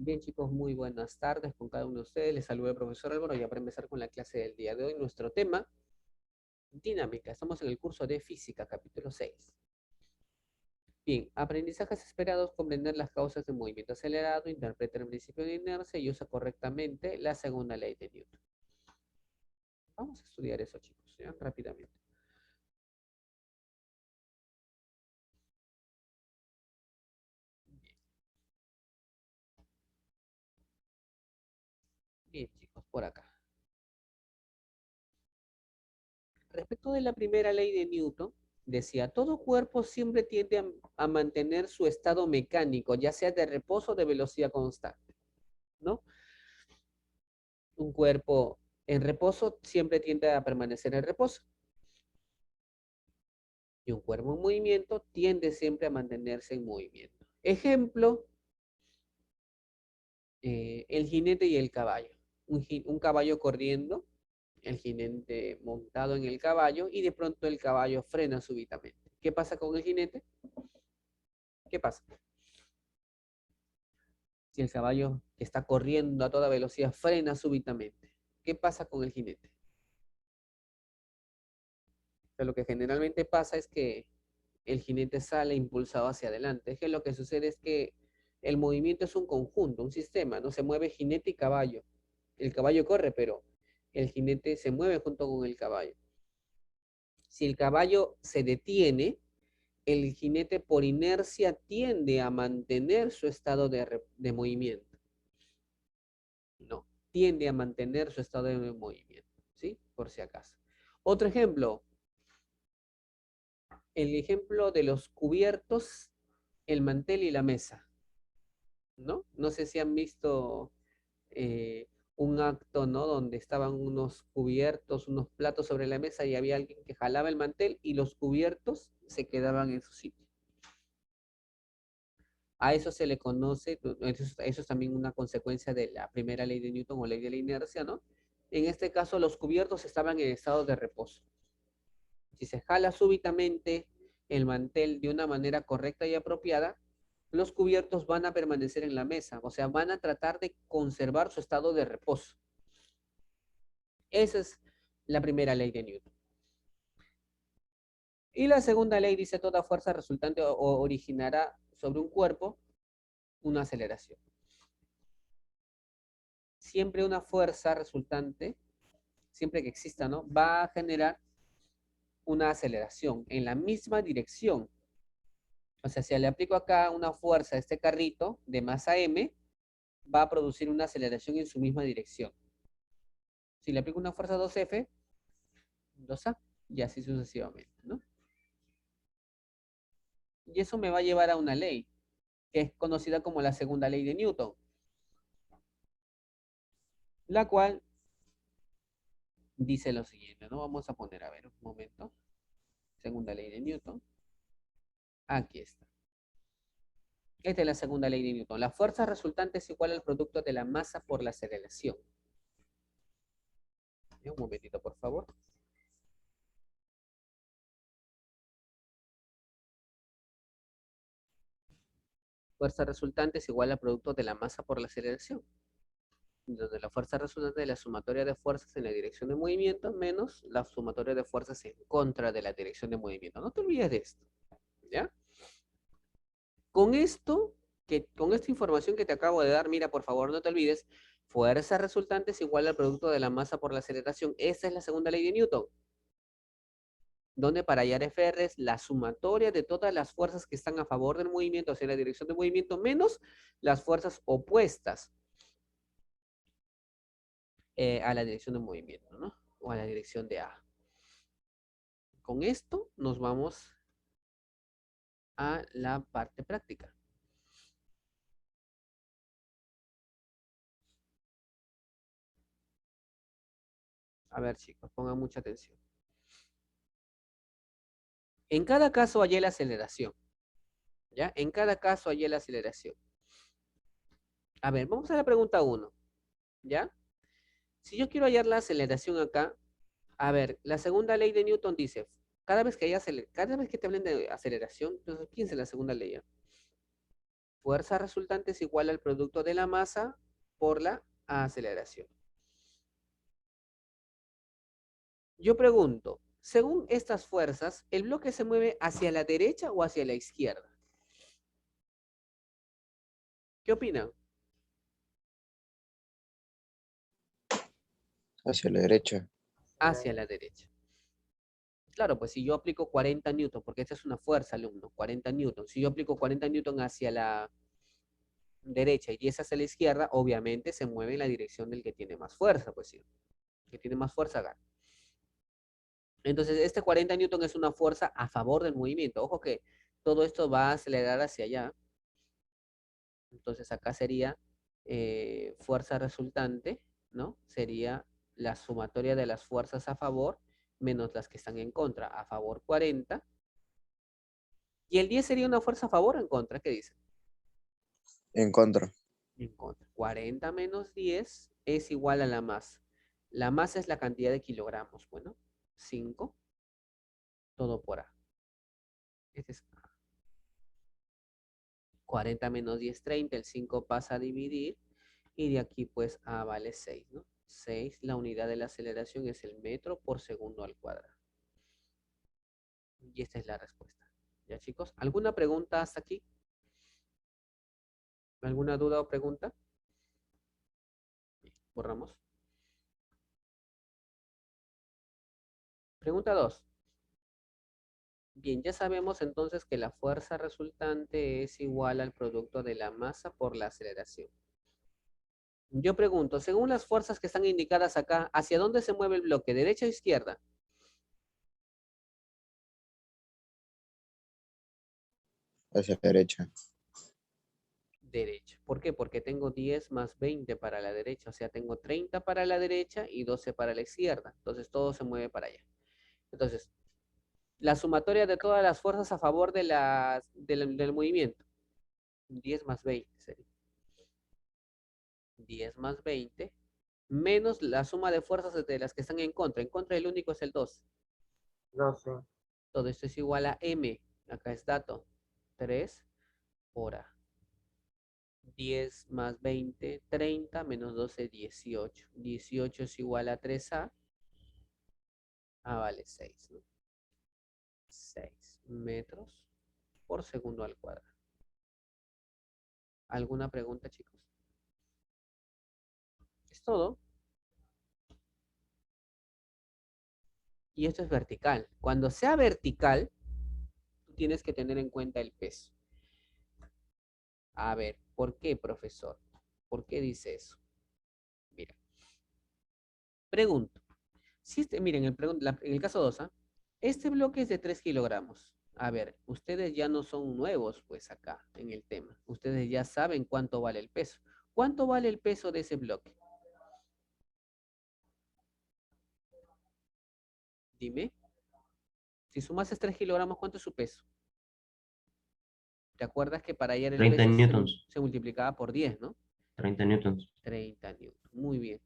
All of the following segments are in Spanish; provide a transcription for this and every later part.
Bien, chicos, muy buenas tardes con cada uno de ustedes. Les saluda el profesor Álvaro ya para empezar con la clase del día de hoy. Nuestro tema, dinámica. Estamos en el curso de física, capítulo 6. Bien, aprendizajes esperados, comprender las causas de movimiento acelerado, interpreta el principio de inercia y usa correctamente la segunda ley de Newton. Vamos a estudiar eso, chicos, ¿ya? Rápidamente. Bien, chicos, por acá. Respecto de la primera ley de Newton, decía, todo cuerpo siempre tiende a mantener su estado mecánico, ya sea de reposo o de velocidad constante, ¿no? Un cuerpo en reposo siempre tiende a permanecer en reposo. Y un cuerpo en movimiento tiende siempre a mantenerse en movimiento. Ejemplo, el jinete y el caballo. Un caballo corriendo, el jinete montado en el caballo y de pronto el caballo frena súbitamente. ¿Qué pasa con el jinete? ¿Qué pasa? Si el caballo que está corriendo a toda velocidad frena súbitamente, ¿qué pasa con el jinete? O sea, lo que generalmente pasa es que el jinete sale impulsado hacia adelante. Es que lo que sucede es que el movimiento es un conjunto, un sistema, ¿no? Se mueve jinete y caballo. El caballo corre, pero el jinete se mueve junto con el caballo. Si el caballo se detiene, el jinete por inercia tiende a mantener su estado de movimiento, ¿no? Tiende a mantener su estado de movimiento, ¿sí? Por si acaso. Otro ejemplo, el ejemplo de los cubiertos, el mantel y la mesa. ¿No? No sé si han visto un acto, ¿no? Donde estaban unos cubiertos, unos platos sobre la mesa y había alguien que jalaba el mantel y los cubiertos se quedaban en su sitio. A eso se le conoce, eso es también una consecuencia de la primera ley de Newton o ley de la inercia, ¿no? En este caso, los cubiertos estaban en estado de reposo. Si se jala súbitamente el mantel de una manera correcta y apropiada, los cubiertos van a permanecer en la mesa, o sea, van a tratar de conservar su estado de reposo. Esa es la primera ley de Newton. Y la segunda ley dice, toda fuerza resultante originará sobre un cuerpo una aceleración. Siempre una fuerza resultante, siempre que exista, ¿no? Va a generar una aceleración en la misma dirección. O sea, si le aplico acá una fuerza a este carrito de masa m, va a producir una aceleración en su misma dirección. Si le aplico una fuerza 2F, 2A, y así sucesivamente, ¿no? Y eso me va a llevar a una ley, que es conocida como la segunda ley de Newton, la cual dice lo siguiente, ¿no? Vamos a poner, a ver, un momento. Segunda ley de Newton. Aquí está. Esta es la segunda ley de Newton. La fuerza resultante es igual al producto de la masa por la aceleración. Un momentito, por favor. Fuerza resultante es igual al producto de la masa por la aceleración, donde la fuerza resultante es la sumatoria de fuerzas en la dirección de movimiento menos la sumatoria de fuerzas en contra de la dirección de movimiento. No te olvides de esto, ¿ya? Con esto, con esta información que te acabo de dar, mira, por favor, no te olvides, fuerza resultante es igual al producto de la masa por la aceleración. Esa es la segunda ley de Newton, donde para hallar Fr es la sumatoria de todas las fuerzas que están a favor del movimiento, o sea, en la dirección de movimiento, menos las fuerzas opuestas a la dirección de movimiento, ¿no? O a la dirección de A. Con esto nos vamos a la parte práctica. A ver, chicos, pongan mucha atención. En cada caso hallé la aceleración, ¿ya? En cada caso hallé la aceleración. A ver, vamos a la pregunta 1, ¿ya? Si yo quiero hallar la aceleración acá, a ver, la segunda ley de Newton dice, cada vez que te hablen de aceleración, entonces piensa en la segunda ley, ¿ya? Fuerza resultante es igual al producto de la masa por la aceleración. Yo pregunto, según estas fuerzas, ¿el bloque se mueve hacia la derecha o hacia la izquierda? ¿Qué opinan? Hacia la derecha. Hacia la derecha. Claro, pues si yo aplico 40 newton, porque esta es una fuerza, alumno, 40 newton. Si yo aplico 40 newton hacia la derecha y 10 hacia la izquierda, obviamente se mueve en la dirección del que tiene más fuerza, pues sí. El que tiene más fuerza gana. Entonces, este 40 newton es una fuerza a favor del movimiento. Ojo que todo esto va a acelerar hacia allá. Entonces, acá sería fuerza resultante, ¿no? Sería la sumatoria de las fuerzas a favor menos las que están en contra. A favor 40. Y el 10 sería una fuerza a favor o en contra. ¿Qué dice? En contra. En contra. 40 menos 10 es igual a la masa. La masa es la cantidad de kilogramos. Bueno, 5, todo por A. Este es A. 40 menos 10, 30. El 5 pasa a dividir. Y de aquí pues A vale 6, ¿no? 6, la unidad de la aceleración es el metro por segundo al cuadrado. Y esta es la respuesta. ¿Ya, chicos? ¿Alguna pregunta hasta aquí? ¿Alguna duda o pregunta? Borramos. Pregunta 2. Bien, ya sabemos entonces que la fuerza resultante es igual al producto de la masa por la aceleración. Yo pregunto, según las fuerzas que están indicadas acá, ¿hacia dónde se mueve el bloque? ¿Derecha o izquierda? Hacia la derecha. Derecha. ¿Por qué? Porque tengo 10 más 20 para la derecha, o sea, tengo 30 para la derecha y 12 para la izquierda. Entonces todo se mueve para allá. Entonces, la sumatoria de todas las fuerzas a favor de del movimiento. 10 más 20 sería. 10 más 20 menos la suma de fuerzas de las que están en contra. En contra el único es el 2. 12. Todo esto es igual a m. Acá es dato. 3 por A. 10 más 20, 30, menos 12, 18. 18 es igual a 3A. Vale 6, ¿no? 6 metros por segundo al cuadrado. ¿Alguna pregunta, chicos? Es todo. Y esto es vertical. Cuando sea vertical, tú tienes que tener en cuenta el peso. A ver, ¿por qué, profesor? ¿Por qué dice eso? Mira, pregunto. Si miren, en el caso 2, este bloque es de 3 kilogramos. A ver, ustedes ya no son nuevos, pues acá en el tema. Ustedes ya saben cuánto vale el peso. ¿Cuánto vale el peso de ese bloque? Dime. Si sumas 3 kilogramos, ¿cuánto es su peso? ¿Te acuerdas que para hallar el 30 peso newtons. se multiplicaba por 10, ¿no? 30 newtons. 30 newton. Muy bien.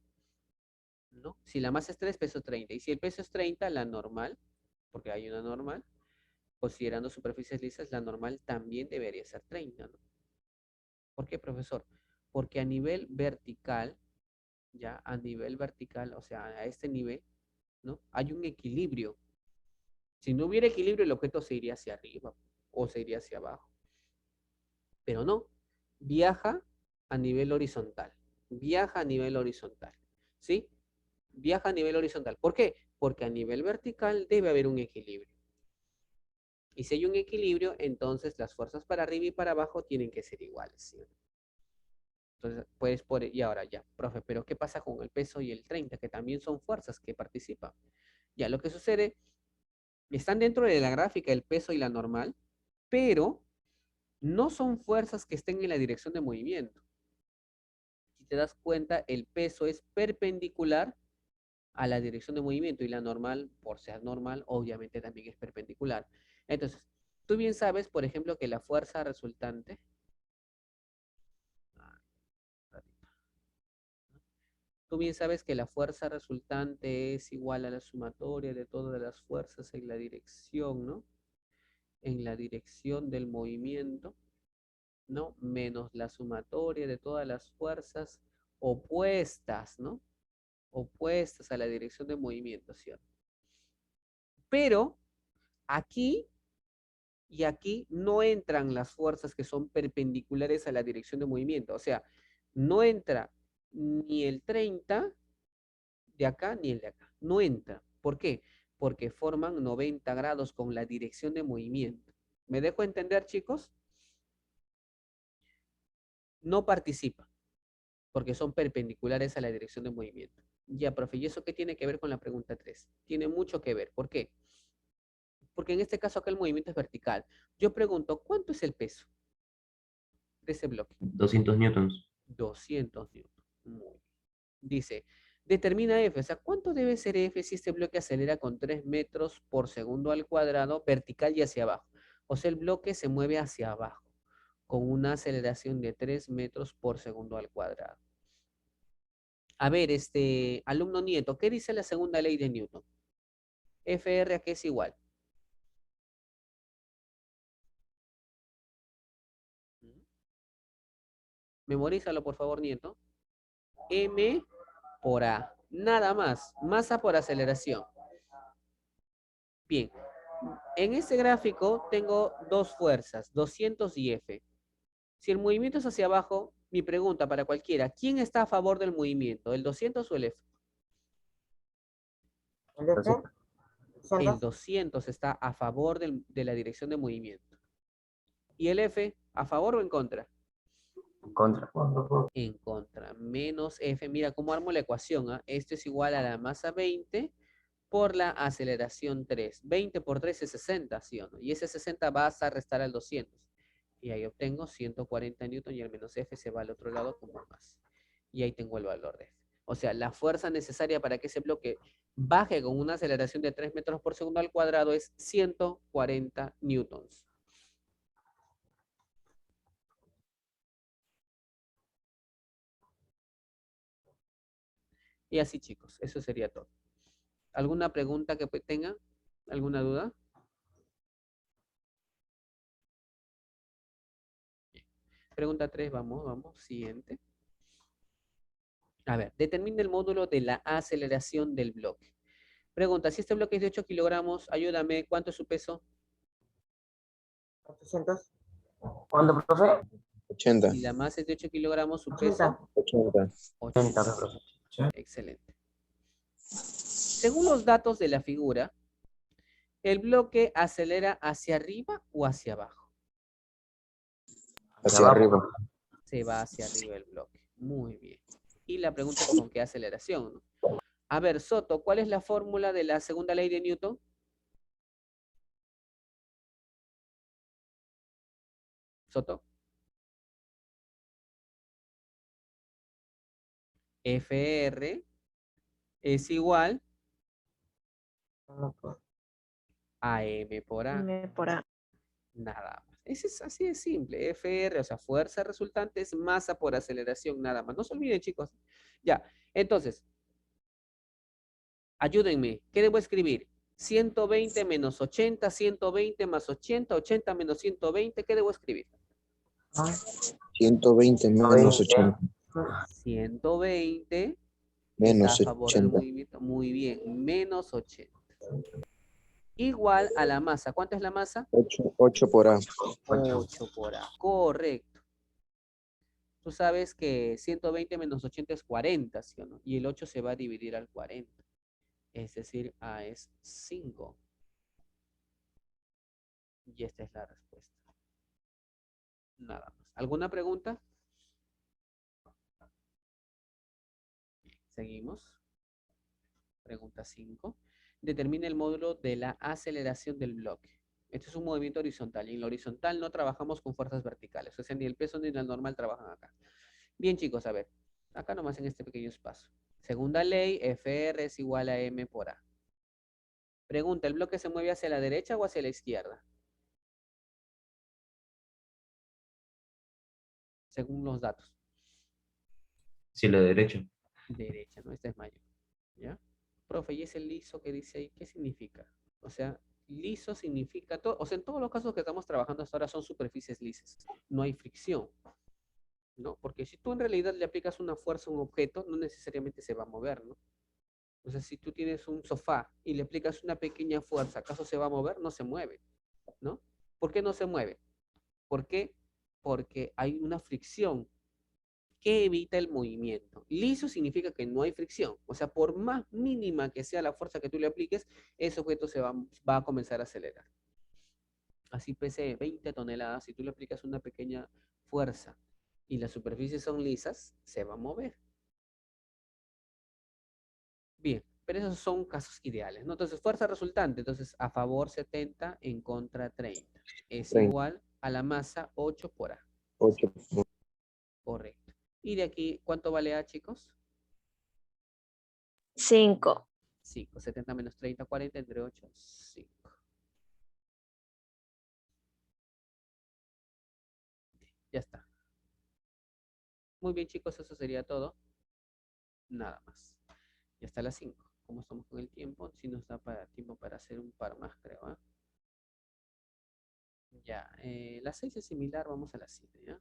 ¿No? Si la masa es 3, peso 30. Y si el peso es 30, la normal, porque hay una normal, considerando superficies lisas, la normal también debería ser 30, ¿no? ¿Por qué, profesor? Porque a nivel vertical, ya a nivel vertical, o sea, a este nivel, ¿no? Hay un equilibrio. Si no hubiera equilibrio, el objeto se iría hacia arriba o se iría hacia abajo. Pero no, viaja a nivel horizontal. Viaja a nivel horizontal. ¿Sí? Viaja a nivel horizontal. ¿Por qué? Porque a nivel vertical debe haber un equilibrio. Y si hay un equilibrio, entonces las fuerzas para arriba y para abajo tienen que ser iguales. ¿Sí? Entonces, pues, y ahora ya, profe, pero ¿qué pasa con el peso y el 30, que también son fuerzas que participan? Ya, lo que sucede, están dentro de la gráfica el peso y la normal, pero no son fuerzas que estén en la dirección de movimiento. Si te das cuenta, el peso es perpendicular a la dirección de movimiento y la normal, por ser normal, obviamente también es perpendicular. Entonces, tú bien sabes, por ejemplo, que la fuerza resultante, tú bien sabes que la fuerza resultante es igual a la sumatoria de todas las fuerzas en la dirección, ¿no? En la dirección del movimiento. ¿no? Menos la sumatoria de todas las fuerzas opuestas, ¿no? Opuestas a la dirección de movimiento, ¿sí? Pero aquí y aquí no entran las fuerzas que son perpendiculares a la dirección de movimiento. O sea, no entra ni el 30 de acá ni el de acá. No entra. ¿Por qué? Porque forman 90 grados con la dirección de movimiento. ¿Me dejo entender, chicos? No participa, porque son perpendiculares a la dirección de movimiento. Ya, profe, ¿y eso qué tiene que ver con la pregunta 3? Tiene mucho que ver. ¿Por qué? Porque en este caso acá el movimiento es vertical. Yo pregunto, ¿cuánto es el peso de ese bloque? 200 newtons. 200 newtons. Muy bien. Dice, determina F. O sea, ¿cuánto debe ser F si este bloque acelera con 3 metros por segundo al cuadrado, vertical y hacia abajo? O sea, el bloque se mueve hacia abajo con una aceleración de 3 metros por segundo al cuadrado. A ver, alumno Nieto, ¿qué dice la segunda ley de Newton? FR a qué es igual. Memorízalo, por favor, Nieto. M por A. Nada más. Masa por aceleración. Bien. En este gráfico tengo dos fuerzas, 200 y F. Si el movimiento es hacia abajo, mi pregunta para cualquiera, ¿quién está a favor del movimiento? ¿El 200 o el F? El 200 está a favor de la dirección de movimiento. ¿Y el F a favor o en contra? Contra. En contra. Menos F. Mira cómo armo la ecuación. ¿Ah? Esto es igual a la masa 20 por la aceleración 3. 20 por 3 es 60, ¿sí o no? Y ese 60 va a restar al 200. Y ahí obtengo 140 newton y el menos F se va al otro lado como más. Y ahí tengo el valor de F. O sea, la fuerza necesaria para que ese bloque baje con una aceleración de 3 metros por segundo al cuadrado es 140 newtons. Y así, chicos, eso sería todo. ¿Alguna pregunta que tengan? ¿Alguna duda? Pregunta 3, vamos, siguiente. A ver, determina el módulo de la aceleración del bloque. Pregunta, si este bloque es de 8 kilogramos, ayúdame, ¿cuánto es su peso? 800. ¿Cuánto, profe? 80. Si la masa es de 8 kilogramos, su peso, 80. 80. profe. Excelente. Según los datos de la figura, ¿el bloque acelera hacia arriba o hacia abajo? Hacia arriba. Se va hacia arriba el bloque. Muy bien. Y la pregunta es con qué aceleración, ¿no? A ver, Soto, ¿cuál es la fórmula de la segunda ley de Newton? Soto. FR es igual a M por A. M por A. Nada más. Ese es así de simple. FR, o sea, fuerza resultante es masa por aceleración, nada más. No se olviden, chicos. Ya, entonces, ayúdenme. ¿Qué debo escribir? 120 menos 80, 120 más 80, 80 menos 120. ¿Qué debo escribir? 120 menos 80. 120 está a Menos favor del 80. movimiento. Muy bien, menos 80. Igual a la masa. ¿Cuánto es la masa? 8 por A. 8 por A. Correcto. Tú sabes que 120 menos 80 es 40, ¿sí o no? Y el 8 se va a dividir al 40. Es decir, A es 5. Y esta es la respuesta. Nada más. ¿Alguna pregunta? Seguimos. Pregunta 5. Determina el módulo de la aceleración del bloque. Este es un movimiento horizontal. Y en lo horizontal no trabajamos con fuerzas verticales. O sea, ni el peso ni la normal trabajan acá. Bien, chicos, a ver. Acá nomás en este pequeño espacio. Segunda ley, FR es igual a M por A. Pregunta, ¿el bloque se mueve hacia la derecha o hacia la izquierda? Según los datos. Sí, la derecha. Derecha, ¿no? Esta es mayor. ¿Ya? Profe, ¿y ese liso que dice ahí, qué significa? O sea, Liso significa, o sea, en todos los casos que estamos trabajando hasta ahora son superficies lisas. No hay fricción, ¿no? Porque si tú en realidad le aplicas una fuerza a un objeto, no necesariamente se va a mover, ¿no? O sea, si tú tienes un sofá y le aplicas una pequeña fuerza, ¿acaso se va a mover? No se mueve, ¿no? ¿Por qué no se mueve? ¿Por qué? Porque hay una fricción que evita el movimiento. Liso significa que no hay fricción. O sea, por más mínima que sea la fuerza que tú le apliques, ese objeto va a comenzar a acelerar. Así pese 20 toneladas, si tú le aplicas una pequeña fuerza y las superficies son lisas, se va a mover. Bien, pero esos son casos ideales, ¿no? Entonces, fuerza resultante, entonces a favor 70, en contra 30. Es 30. igual a la masa 8 por A. 8. Correcto. Y de aquí, ¿cuánto vale A, chicos? 5. 5. 70 menos 30, 40, entre 8, 5. Ya está. Muy bien, chicos, eso sería todo. Nada más. Ya está las 5. ¿Cómo estamos con el tiempo? Si nos da tiempo para hacer un par más, creo. ¿Eh? Ya. La 6 es similar, vamos a la 7, ¿ya?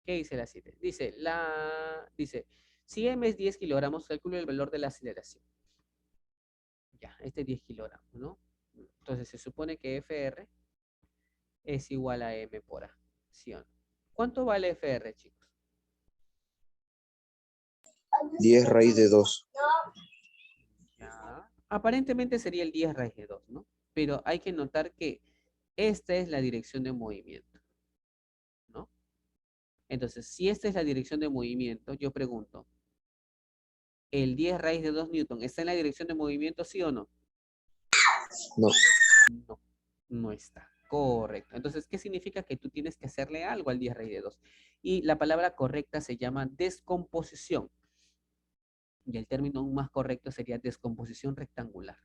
¿Qué dice la 7? Dice, si M es 10 kilogramos, calcule el valor de la aceleración. Ya, este es 10 kilogramos, ¿no? Entonces se supone que FR es igual a M por A. ¿Sí o no? ¿Cuánto vale FR, chicos? 10 raíz de 2. Ya. Aparentemente sería el 10 raíz de 2, ¿no? Pero hay que notar que esta es la dirección de movimiento, ¿no? Entonces, si esta es la dirección de movimiento, yo pregunto, ¿el 10 raíz de 2 newton está en la dirección de movimiento, sí o no? No. No, no está. Correcto. Entonces, ¿qué significa? Que tú tienes que hacerle algo al 10 raíz de 2. Y la palabra correcta se llama descomposición. Y el término más correcto sería descomposición rectangular.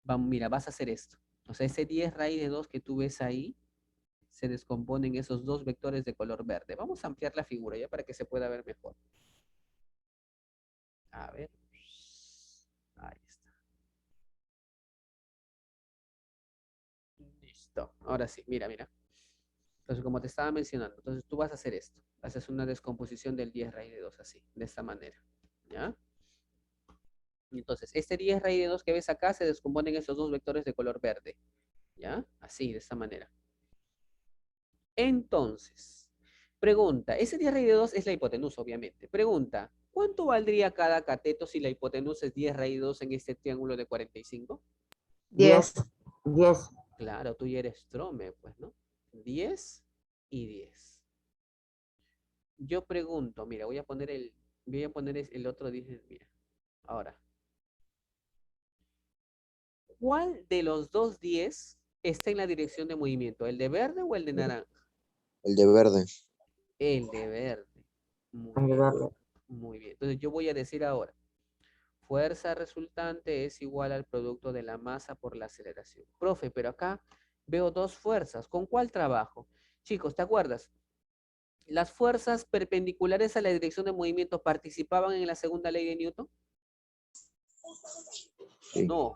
Vamos, mira, vas a hacer esto. O sea, ese 10 raíz de 2 que tú ves ahí, se descomponen esos dos vectores de color verde. Vamos a ampliar la figura ya para que se pueda ver mejor. A ver. Ahí está. Listo. Ahora sí, mira, mira. Entonces, como te estaba mencionando, entonces tú vas a hacer esto. Haces una descomposición del 10 raíz de 2 así, de esta manera. ¿Ya? Y entonces, este 10 raíz de 2 que ves acá se descompone en esos dos vectores de color verde. ¿Ya? Así, de esta manera. Entonces, pregunta, ese 10 raíz de 2 es la hipotenusa, obviamente. Pregunta, ¿cuánto valdría cada cateto si la hipotenusa es 10 raíz de 2 en este triángulo de 45? 10. 10. Claro, tú ya eres Strome, pues, ¿no? 10 y 10. Yo pregunto, mira, voy a poner el otro 10, mira. Ahora, ¿cuál de los dos 10 está en la dirección de movimiento? ¿El de verde o el de naranja? El de verde. El de verde. Muy Hay que bien, darle. muy bien. Entonces yo voy a decir ahora, fuerza resultante es igual al producto de la masa por la aceleración. Profe, pero acá veo dos fuerzas. ¿Con cuál trabajo? Chicos, ¿te acuerdas? ¿Las fuerzas perpendiculares a la dirección de movimiento participaban en la segunda ley de Newton? Sí. No,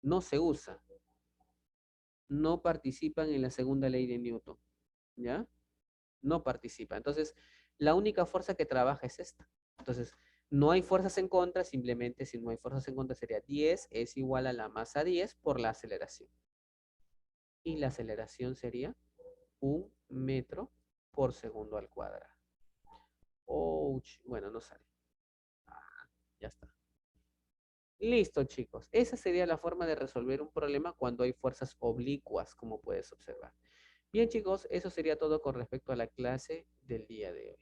no se usa. No participan en la segunda ley de Newton. ¿Ya? No participa. Entonces, la única fuerza que trabaja es esta. Entonces, no hay fuerzas en contra, simplemente si no hay fuerzas en contra sería 10 es igual a la masa 10 por la aceleración. Y la aceleración sería 1 metro por segundo al cuadrado. Ouch. Bueno, no sale. Ya está. Listo, chicos. Esa sería la forma de resolver un problema cuando hay fuerzas oblicuas, como puedes observar. Bien, chicos, eso sería todo con respecto a la clase del día de hoy.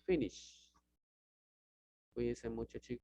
Finish. Cuídense mucho, chicos.